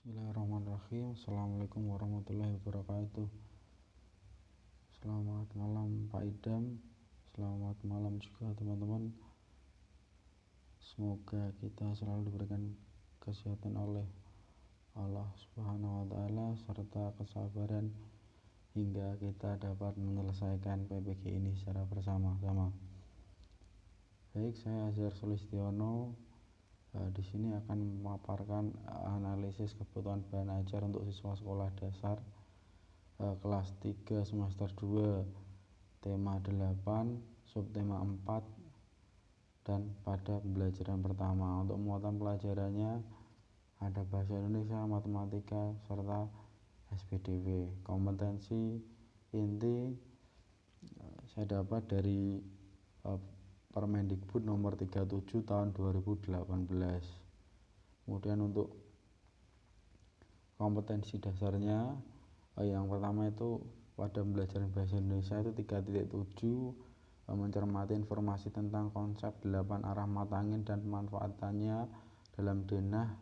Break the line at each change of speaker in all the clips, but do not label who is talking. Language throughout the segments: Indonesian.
Bismillahirrahmanirrahim. Assalamualaikum warahmatullahi wabarakatuh. Selamat malam Pak Idam. Selamat malam juga teman-teman. Semoga kita selalu diberikan kesehatan oleh Allah Subhanahu wa taala serta kesabaran hingga kita dapat menyelesaikan PPG ini secara bersama-sama. Baik, saya Azhar Sulistiono. Di sini akan memaparkan analisis kebutuhan bahan ajar untuk siswa sekolah dasar kelas 3 semester 2, tema 8, subtema 4, dan pada pembelajaran pertama. Untuk muatan pelajarannya ada bahasa Indonesia, matematika, serta SPDW. Kompetensi inti saya dapat dari Permendikbud nomor 37 tahun 2018. Kemudian untuk kompetensi dasarnya yang pertama itu pada pembelajaran bahasa Indonesia itu 3.7 mencermati informasi tentang konsep 8 arah mata angin dan pemanfaatannya dalam denah,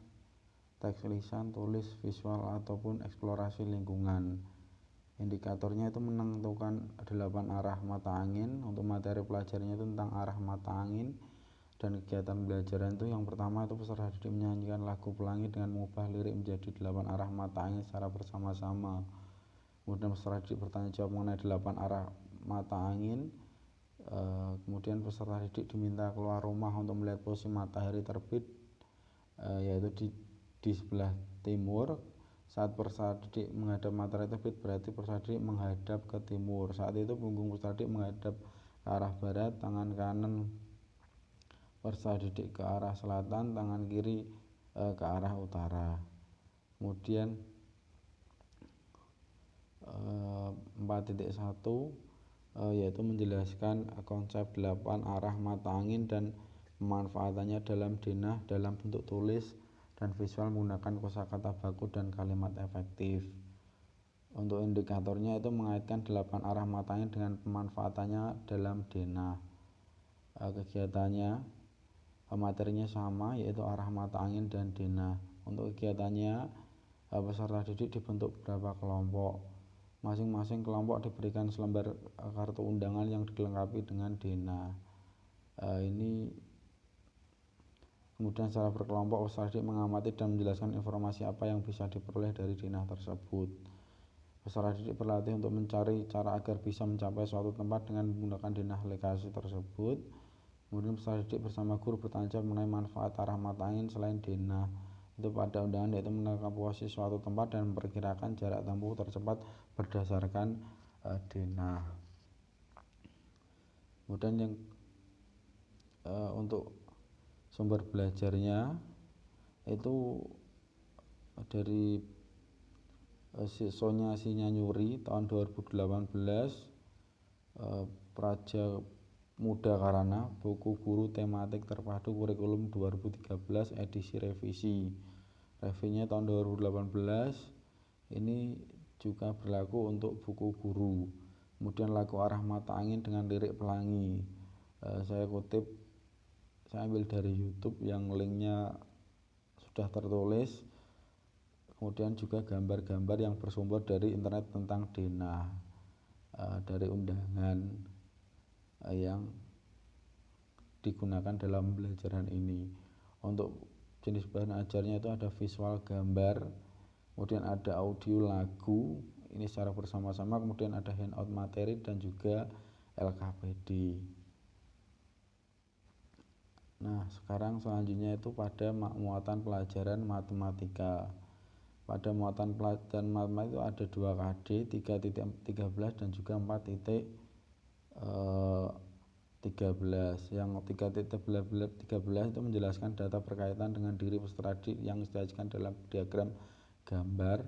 teks lisan, tulis, visual ataupun eksplorasi lingkungan. Indikatornya itu menentukan 8 arah mata angin. Untuk materi pelajarannya itu tentang arah mata angin dan kegiatan pembelajaran itu yang pertama itu peserta didik menyanyikan lagu pelangi dengan mengubah lirik menjadi 8 arah mata angin secara bersama-sama. Kemudian peserta didik bertanya jawab mengenai 8 arah mata angin. Kemudian peserta didik diminta keluar rumah untuk melihat posisi matahari terbit, yaitu di sebelah timur. Saat peserta didik menghadap matahari terbit berarti peserta didik menghadap ke timur. Saat itu punggung peserta didik menghadap ke arah barat, tangan kanan peserta didik ke arah selatan, tangan kiri ke arah utara. Kemudian 4.1 yaitu menjelaskan konsep 8 arah mata angin dan pemanfaatannya dalam denah dalam bentuk tulis dan visual menggunakan kosakata baku dan kalimat efektif. Untuk indikatornya itu mengaitkan 8 arah mata angin dengan pemanfaatannya dalam denah. Kegiatannya materinya sama, yaitu arah mata angin dan denah. Untuk kegiatannya peserta didik dibentuk beberapa kelompok. Masing-masing kelompok diberikan selembar kartu undangan yang dilengkapi dengan denah. Kemudian secara berkelompok peserta didik mengamati dan menjelaskan informasi apa yang bisa diperoleh dari denah tersebut. Peserta didik berlatih untuk mencari cara agar bisa mencapai suatu tempat dengan menggunakan denah lokasi tersebut. Kemudian peserta didik bersama guru bertanya jawab mengenai manfaat arah mata angin selain denah. Itu pada undangan yaitu menentukan posisi suatu tempat dan memperkirakan jarak tempuh tercepat berdasarkan denah. Kemudian yang untuk sumber belajarnya itu dari Sonya Sinyanyuri tahun 2018, Praja Muda Karana, buku guru tematik terpadu kurikulum 2013 edisi revisi. Revinya tahun 2018. Ini juga berlaku untuk buku guru. Kemudian lagu arah mata angin dengan lirik pelangi. Saya ambil dari YouTube yang linknya sudah tertulis. Kemudian juga gambar-gambar yang bersumber dari internet tentang denah, dari undangan yang digunakan dalam pembelajaran ini. Untuk jenis bahan ajarnya itu ada visual gambar, kemudian ada audio lagu, ini secara bersama-sama, kemudian ada handout materi dan juga LKPD. Nah, sekarang selanjutnya itu pada muatan pelajaran matematika. Pada muatan pelajaran matematika itu ada 2 KD, 3.13 dan juga 4.13. Yang 3.13 itu menjelaskan data berkaitan dengan diri peserta didik yang disajikan dalam diagram gambar.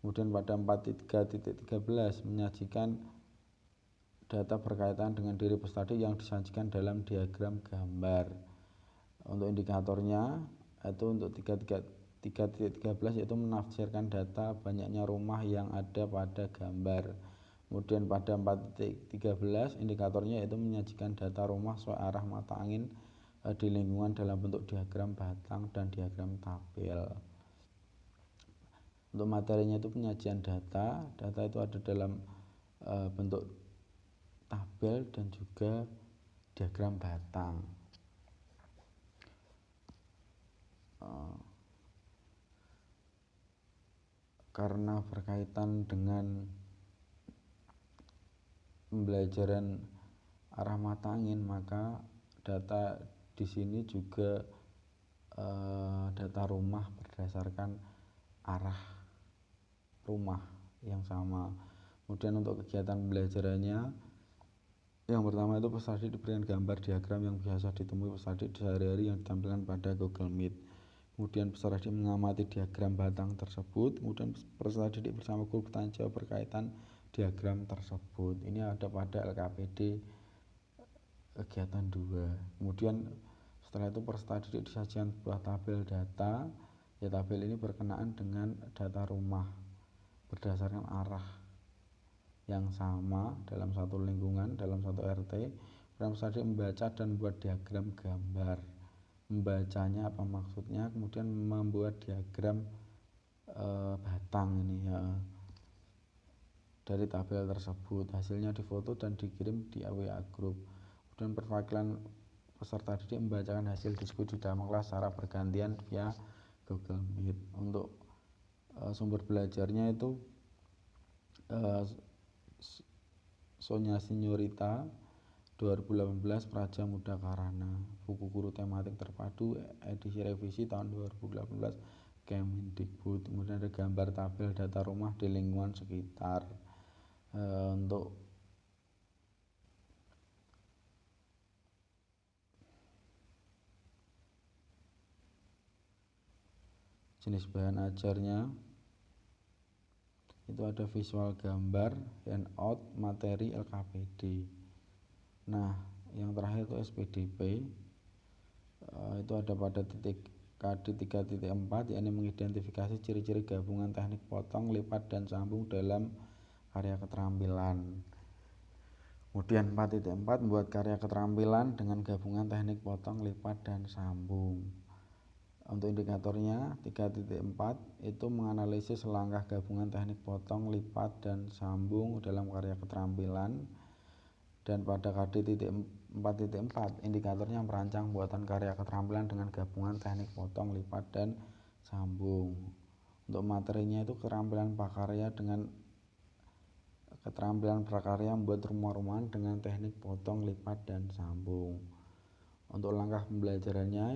Kemudian pada 4.13 menyajikan data berkaitan dengan diri peserta didik yang disajikan dalam diagram gambar. Untuk indikatornya itu untuk 3.13 yaitu menafsirkan data banyaknya rumah yang ada pada gambar. Kemudian pada 4.13 indikatornya yaitu menyajikan data rumah sesuai arah mata angin di lingkungan dalam bentuk diagram batang dan diagram tabel. Untuk materinya itu penyajian data itu ada dalam bentuk tabel dan juga diagram batang. Karena berkaitan dengan pembelajaran arah mata angin, maka data di sini juga data rumah berdasarkan arah rumah yang sama. Kemudian untuk kegiatan pembelajarannya, yang pertama itu peserta didik diberikan gambar diagram yang biasa ditemui peserta didik sehari-hari yang ditampilkan pada Google Meet. Kemudian peserta didik mengamati diagram batang tersebut. Kemudian peserta didik bersama guru bertanya jawab berkaitan diagram tersebut. Ini ada pada LKPD kegiatan 2. Kemudian setelah itu peserta didik disajikan sebuah tabel data. Ya, tabel ini berkenaan dengan data rumah berdasarkan arah yang sama dalam satu lingkungan, dalam satu RT. Kemudian peserta didik membaca dan membuat diagram gambar. Membacanya apa maksudnya, kemudian membuat diagram batang ini ya, dari tabel tersebut. Hasilnya difoto dan dikirim di WA Group. Kemudian perwakilan peserta didik membacakan hasil diskusi dalam kelas secara bergantian via Google Meet. Untuk sumber belajarnya itu Sonya Signorita 2018 Praja Muda Karana, buku guru tematik terpadu edisi revisi tahun 2018 Kemendikbud. Kemudian ada gambar tabel data rumah di lingkungan sekitar. Untuk jenis bahan ajarnya itu ada visual gambar, handout, materi LKPD. Nah, yang terakhir itu SPDP. Itu ada pada titik KD 3.4, yakni mengidentifikasi ciri-ciri gabungan teknik potong, lipat, dan sambung dalam karya keterampilan. Kemudian 4.4 membuat karya keterampilan dengan gabungan teknik potong, lipat, dan sambung. Untuk indikatornya 3.4 itu menganalisis langkah gabungan teknik potong, lipat, dan sambung dalam karya keterampilan. Dan pada KD 4.4 indikatornya merancang buatan karya keterampilan dengan gabungan teknik potong, lipat, dan sambung. Untuk materinya itu keterampilan prakarya dengan keterampilan prakarya membuat rumah-rumahan dengan teknik potong, lipat, dan sambung. Untuk langkah pembelajarannya,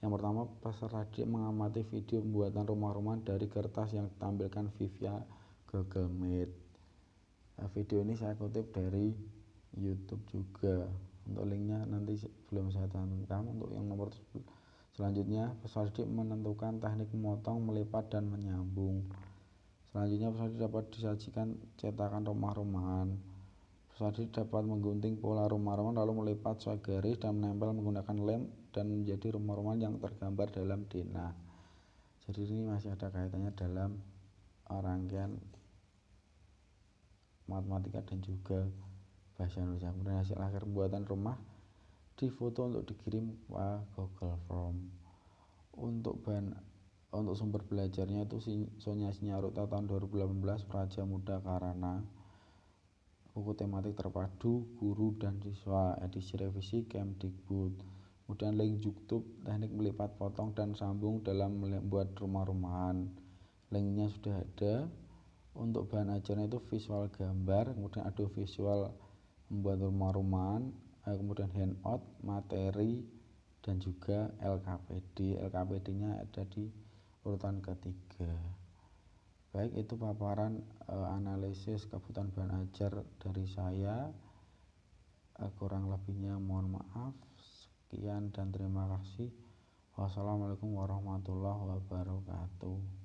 yang pertama peserta didik mengamati video pembuatan rumah-rumahan dari kertas yang ditampilkan via Google Meet. Video ini saya kutip dari YouTube juga. Untuk linknya nanti belum saya cantumkan. Untuk yang nomor selanjutnya, peserta didik menentukan teknik memotong, melipat, dan menyambung. Selanjutnya peserta didik dapat disajikan cetakan rumah-rumahan. Peserta didik dapat menggunting pola rumah-rumahan lalu melipat sesuai garis dan menempel menggunakan lem dan menjadi rumah-rumahan yang tergambar dalam denah. Jadi ini masih ada kaitannya dalam rangkaian matematika dan juga bahasa Indonesia. Kemudian hasil akhir pembuatan rumah difoto untuk dikirim ke Google Form. Untuk sumber belajarnya itu Sonya Signorita tahun 2018 Praja Muda Karana, buku tematik terpadu guru dan siswa edisi revisi Kemdikbud. Kemudian link YouTube teknik melipat, potong, dan sambung dalam membuat rumah-rumahan. Linknya sudah ada. Untuk bahan ajarnya itu visual gambar, kemudian ada visual membuat rumah-rumahan, kemudian handout, materi, dan juga LKPD. LKPD-nya ada di urutan ketiga. Baik, itu paparan analisis kebutuhan bahan ajar dari saya. Kurang lebihnya mohon maaf. Sekian dan terima kasih. Wassalamualaikum warahmatullahi wabarakatuh.